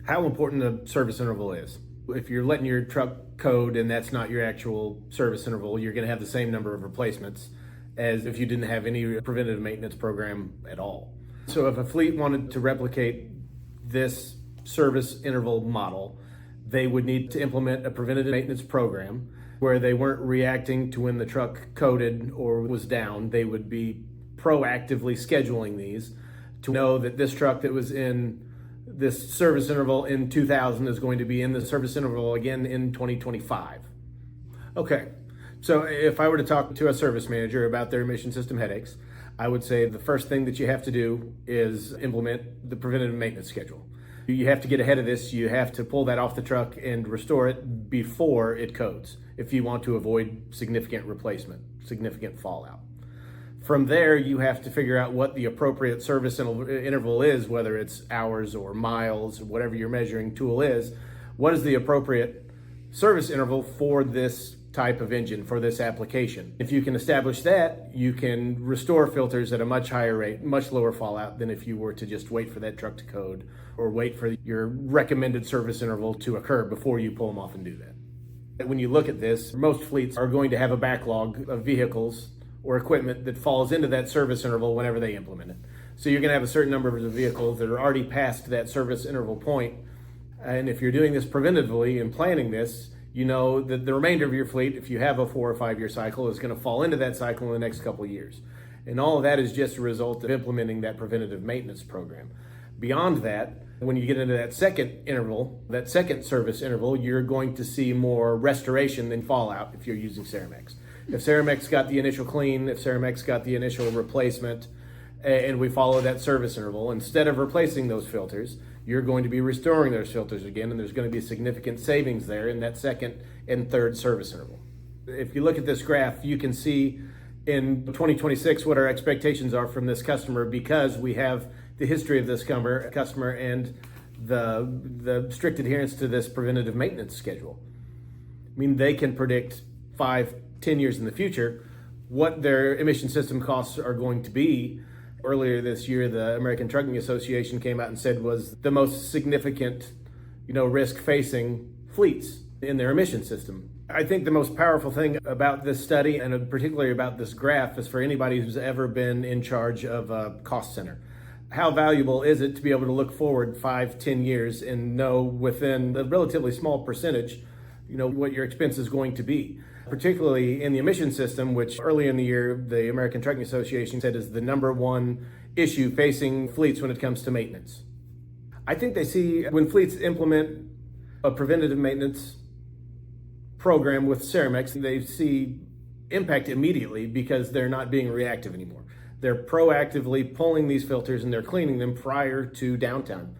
how important the service interval is. If you're letting your truck code and that's not your actual service interval, you're going to have the same number of replacements as if you didn't have any preventative maintenance program at all. So if a fleet wanted to replicate this service interval model, they would need to implement a preventative maintenance program where they weren't reacting to when the truck coded or was down. They would be proactively scheduling these to know that this truck that was in this service interval in 2000 is going to be in the service interval again in 2025. Okay, so if I were to talk to a service manager about their emission system headaches, I would say the first thing that you have to do is implement the preventative maintenance schedule. You have to get ahead of this. You have to pull that off the truck and restore it before it codes if you want to avoid significant replacement, significant fallout. From there, you have to figure out what the appropriate service interval is, whether it's hours or miles, or whatever your measuring tool is. What is the appropriate service interval for this type of engine, for this application? If you can establish that, you can restore filters at a much higher rate, much lower fallout than if you were to just wait for that truck to code or wait for your recommended service interval to occur before you pull them off and do that. When you look at this, most fleets are going to have a backlog of vehicles or equipment that falls into that service interval whenever they implement it. So you're going to have a certain number of vehicles that are already past that service interval point. And if you're doing this preventively and planning this, you know that the remainder of your fleet, if you have a 4 or 5 year cycle, is going to fall into that cycle in the next couple of years. And all of that is just a result of implementing that preventative maintenance program. Beyond that, when you get into that second interval, that second service interval, you're going to see more restoration than fallout if you're using Ceramex. If Ceramex got the initial clean, if Ceramex got the initial replacement, and we follow that service interval, instead of replacing those filters, you're going to be restoring those filters again, and there's going to be significant savings there in that second and third service interval. If you look at this graph, you can see in 2026 what our expectations are from this customer, because we have the history of this customer and the strict adherence to this preventative maintenance schedule. I mean, they can predict 5-10 years in the future what their emission system costs are going to be. Earlier this year, the American Trucking Association came out and said was the most significant, risk facing fleets in their emission system. I think the most powerful thing about this study, and particularly about this graph, is for anybody who's ever been in charge of a cost center. How valuable is it to be able to look forward 5-10 years and know within a relatively small percentage, what your expense is going to be? Particularly in the emission system, which early in the year, the American Trucking Association said is the number one issue facing fleets when it comes to maintenance. I think they see when fleets implement a preventative maintenance program with Ceramex, they see impact immediately because they're not being reactive anymore. They're proactively pulling these filters and they're cleaning them prior to downtime,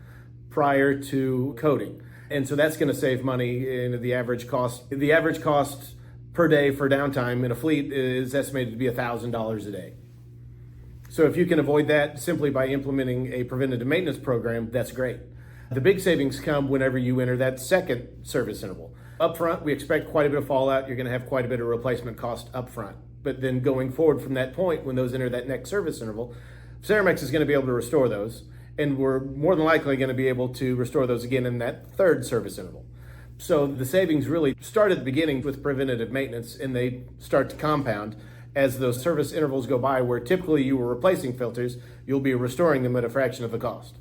prior to coding. And so that's going to save money in the average cost. The average cost per day for downtime in a fleet is estimated to be $1,000 a day. So if you can avoid that simply by implementing a preventative maintenance program, that's great. The big savings come whenever you enter that second service interval. Up front, we expect quite a bit of fallout. You're going to have quite a bit of replacement cost up front. But then going forward from that point, when those enter that next service interval, Ceramex is going to be able to restore those. And we're more than likely going to be able to restore those again in that third service interval. So the savings really start at the beginning with preventative maintenance, and they start to compound as those service intervals go by, where typically you were replacing filters, you'll be restoring them at a fraction of the cost.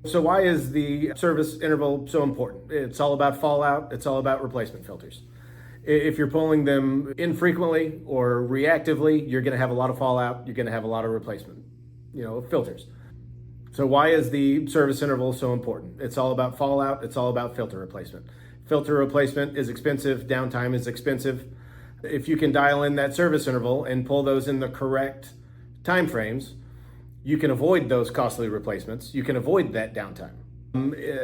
So why is the service interval so important? It's all about fallout. It's all about replacement filters. If you're pulling them infrequently or reactively, you're going to have a lot of fallout. You're going to have a lot of replacement, filters. So why is the service interval so important? It's all about fallout. It's all about filter replacement. Filter replacement is expensive. Downtime is expensive. If you can dial in that service interval and pull those in the correct timeframes, you can avoid those costly replacements. You can avoid that downtime.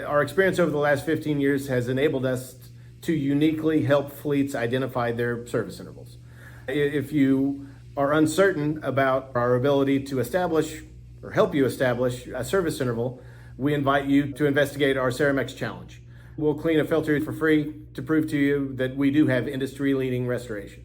Our experience over the last 15 years has enabled us to uniquely help fleets identify their service intervals. If you are uncertain about our ability to establish or help you establish a service interval, we invite you to investigate our Ceramex challenge. We'll clean a filter for free to prove to you that we do have industry-leading restoration.